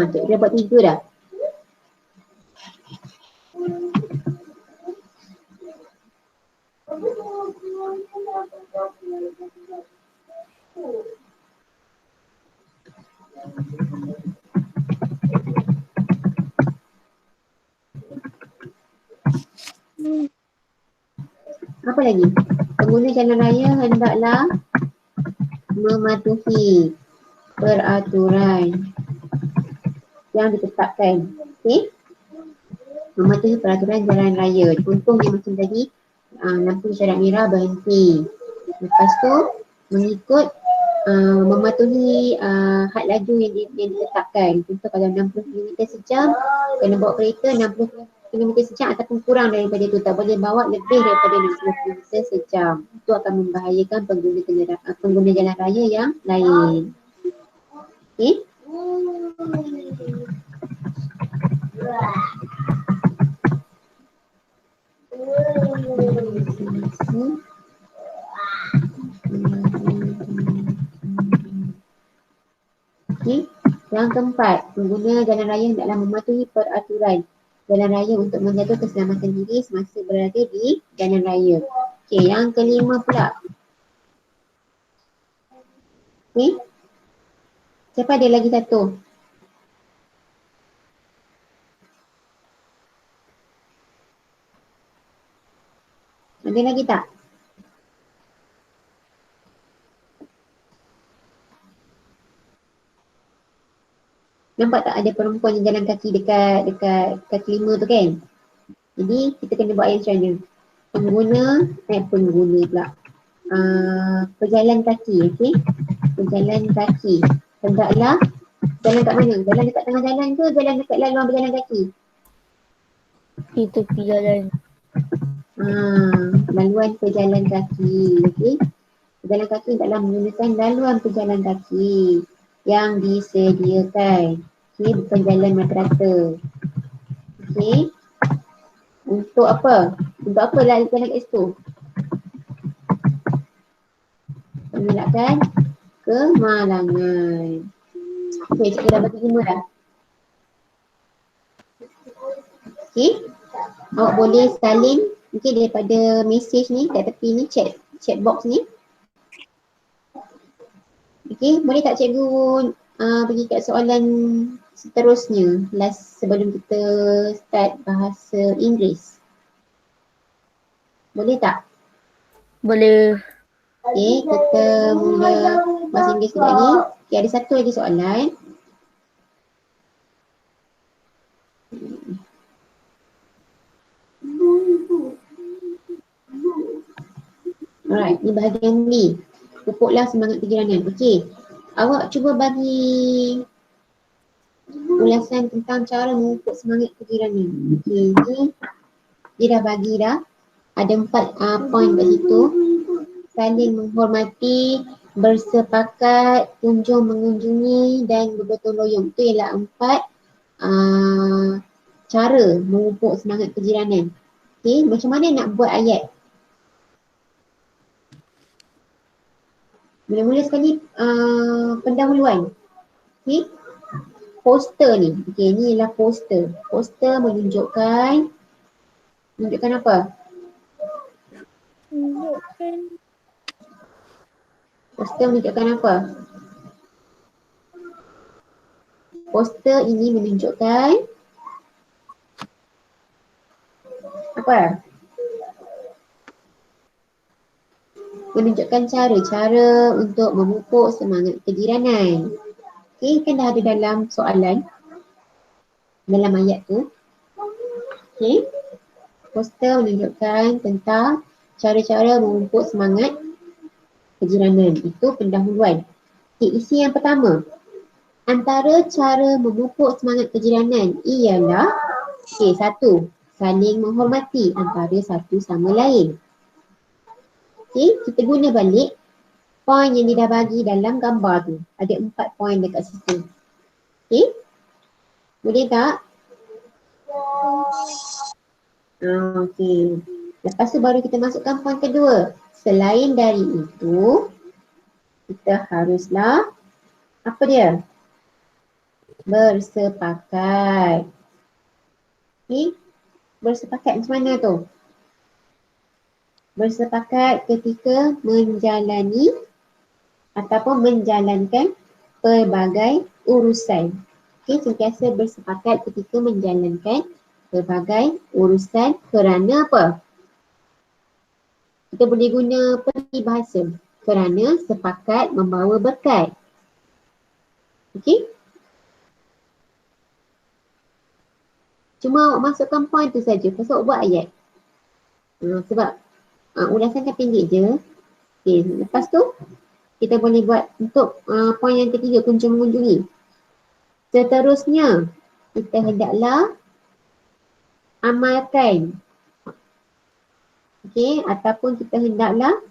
Cikgu dapat 3 dah. Apa lagi? Pengguna jalan raya hendaklah mematuhi peraturan yang ditetapkan. Okey? Mematuhi peraturan jalan raya. Contohnya macam tadi, lampu isyarat merah berhenti. Lepas tu mengikut mematuhi had laju yang ditetapkan. Contoh kalau 60 km sejam, kena bawa kereta 60 km sejam ataupun kurang daripada itu. Tak boleh bawa lebih daripada 60 km sejam. Itu akan membahayakan pengguna jalan raya yang lain. Okey? Okey. Yang keempat, pengguna jalan raya hendaklah mematuhi peraturan jalan raya untuk menjaga keselamatan diri semasa berada di jalan raya. Okey, yang kelima pula. Okey. Siapa ada lagi satu? Ada lagi tak? Nampak tak ada perempuan yang jalan kaki dekat kaki 5 tu kan? Jadi kita kena buat yang macam mana? Pengguna pula. Pejalan kaki, okey? Pejalan kaki. Hendaklah jalan kat mana? Jalan dekat tengah jalan ke jalan dekat laluan berjalan kaki? Di tepi jalan. Laluan pejalan kaki, okey? Pejalan kaki hendaklah menggunakan laluan pejalan kaki yang disediakan. Okey, bukan jalan rata-rata. Okey. Untuk apa? Untuk apa jalan kat situ? Mengelakkan kemalangan. Okey, cikgu dah bagi 5 dah. Okey. Awak boleh salin mungkin daripada mesej ni kat tepi ni, chat box ni. Okey, boleh tak cikgu pergi kat soalan seterusnya last sebelum kita start bahasa Inggeris? Boleh tak? Boleh. Okey, kita mula bahasa Inggeris sekejap ni. Okey, ada satu lagi soalan. Alright, ni bahagian B. Pupuklah semangat kejiranan. Okey, awak cuba bagi ulasan tentang cara memupuk semangat kejiranan. Okey, ni dia dah bagi dah. Ada 4 poin kat situ. Saling menghormati, bersepakat, kunjung mengunjungi dan bergotong royong. Itu ialah 4 cara memupuk semangat kejiranan. Okey, macam mana nak buat ayat? Mula-mula sekali pendahuluan. Okey. Poster ni. Okey, ni ialah poster. Poster menunjukkan apa? Tunjukkan Poster menunjukkan apa? Poster ini menunjukkan apa? Menunjukkan cara-cara untuk memupuk semangat kejiranan. Okey, kan dah ada dalam soalan dalam ayat tu. Okey. Poster menunjukkan tentang cara-cara memupuk semangat kejiranan. Itu pendahuluan. Okey, isi yang pertama. Antara cara memupuk semangat kejiranan ialah satu, saling menghormati antara satu sama lain. Okey, kita guna balik poin yang dia dah bagi dalam gambar tu. Ada 4 poin dekat situ. Okey? Boleh tak? Okey. Lepas tu baru kita masukkan poin kedua. Selain dari itu, kita haruslah apa dia? Bersepakat. Okey? Bersepakat macam mana tu? Bersepakat ketika menjalani ataupun menjalankan pelbagai urusan. Okey, sentiasa bersepakat ketika menjalankan pelbagai urusan kerana apa? Kita boleh guna peribahasa. Kerana sepakat membawa berkat. Okey? Cuma awak masukkan poin tu saja. Pasal awak buat ayat. Sebab ulasan kan pendek je. Okey, lepas tu kita boleh buat untuk poin yang ketiga, kunjung mengunjungi. Seterusnya, kita hendaklah amalkan. Okey, ataupun kita hendaklah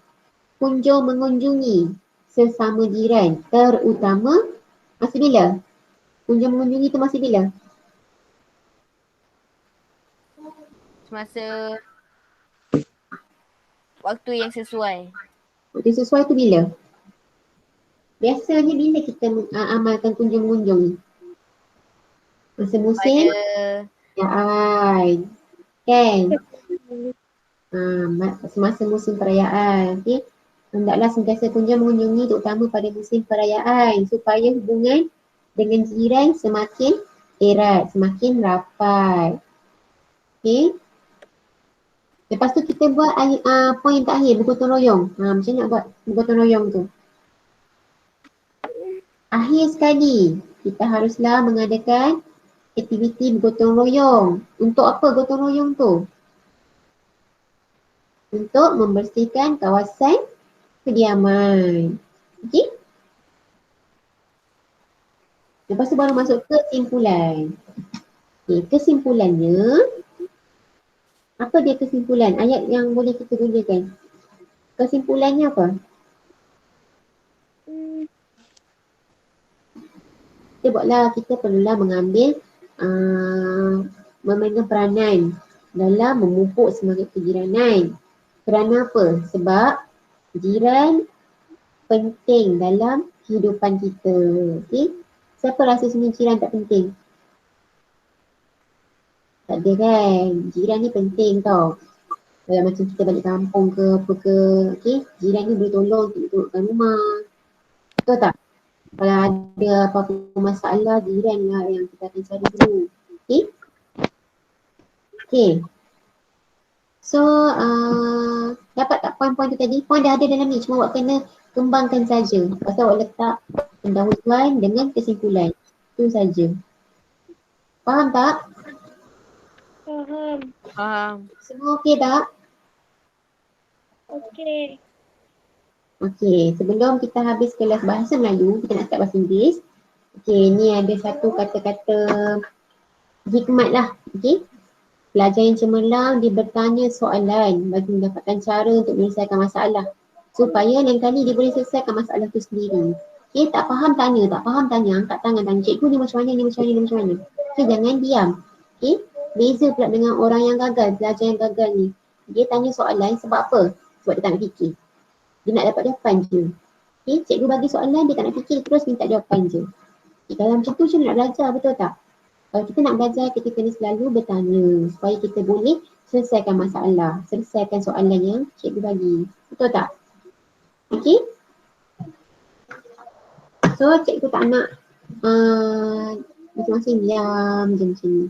kunjung mengunjungi sesama jiran. Terutama, masih bila? Kunjung mengunjungi tu masih bila? Semasa waktu yang sesuai. Waktu sesuai tu bila? Biasanya bila kita amalkan kunjung mengunjung ni? Masa musim? Perayaan. Kan? Semasa musim perayaan. Okay? Hendaklah sentiasa kunjung mengunjungi terutama pada musim perayaan supaya hubungan dengan jiran semakin erat, semakin rapat. Okay? Lepas tu kita buat poin yang terakhir, bergotong royong. Macam mana nak buat bergotong royong tu? Akhir sekali, kita haruslah mengadakan aktiviti bergotong royong. Untuk apa gotong royong tu? Untuk membersihkan kawasan kediaman. Okey? Lepas tu baru masuk kesimpulan. Okey, kesimpulannya, apa dia kesimpulan? Ayat yang boleh kita gunakan. Kesimpulannya apa? Kita buatlah, kita perlulah mengambil memegang peranan dalam memupuk semangat kejiranan. Kerana apa? Sebab jiran penting dalam kehidupan kita. Okay? Siapa rasa semua jiran tak penting? Tak ada kan? Jiran ni penting tau. Kalau macam kita balik kampung ke apa ke, okay? Jiran ni boleh tolong kita dudukkan rumah. Betul tak? Kalau ada apa-apa masalah, jiran lah yang kita akan cari dulu. Okay? Okay. So, dapat tak poin-poin tu tadi? Poin dah ada dalam ni, cuma awak kena kembangkan saja. Pasal awak letak pendahuluan dengan kesimpulan. Itu saja. Faham tak? Faham. Semua okey tak? Okey. Okey, sebelum kita habis kelas bahasa Melayu, kita nak start bahasa Inggeris. Okey, ni ada satu kata-kata hikmat lah. Okey. Pelajar yang cemerlang dia bertanya soalan bagi mendapatkan cara untuk menyelesaikan masalah. Supaya lain kali dia boleh selesaikan masalah tu sendiri. Okay, tak faham tanya, tak faham tanya, angkat tangan tanya. Cikgu ni macam mana, ni macam mana, ni macam mana. Okay, jangan diam. Okay, beza pula dengan orang yang gagal, pelajar yang gagal ni. Dia tanya soalan sebab apa? Sebab dia tak nak fikir. Dia nak dapat jawapan je. Okay, cikgu bagi soalan, dia tak nak fikir, terus minta jawapan je. Okay, kalau macam tu nak belajar, betul tak? Kalau kita nak belajar, kita kena selalu bertanya supaya kita boleh selesaikan masalah, selesaikan soalan yang cikgu bagi. Betul tak? Okey? So cikgu tak nak masing-masing diam je macam ni.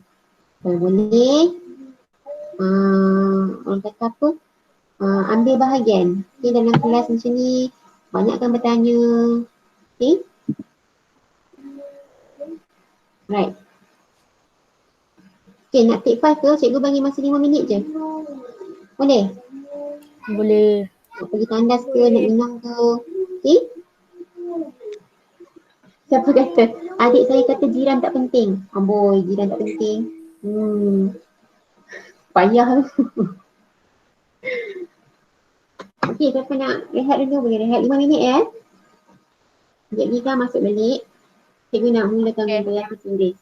Kalau boleh orang kata apa, ambil bahagian. Okay, dalam kelas macam ni banyakkan bertanya. Okay? Right. Okay, nak take 5 ke? Cikgu bagi masa 5 minit je. Boleh? Boleh. Nak pergi tandas ke, nak minum ke? Okay? Siapa kata? Adik saya kata jiran tak penting. Amboi, jiran tak penting. Payah. Okey, siapa nak rehat dulu? Boleh rehat 5 minit ya. Sekejap ni kan masuk balik. Cikgu nak mulakan bereaksi tulis.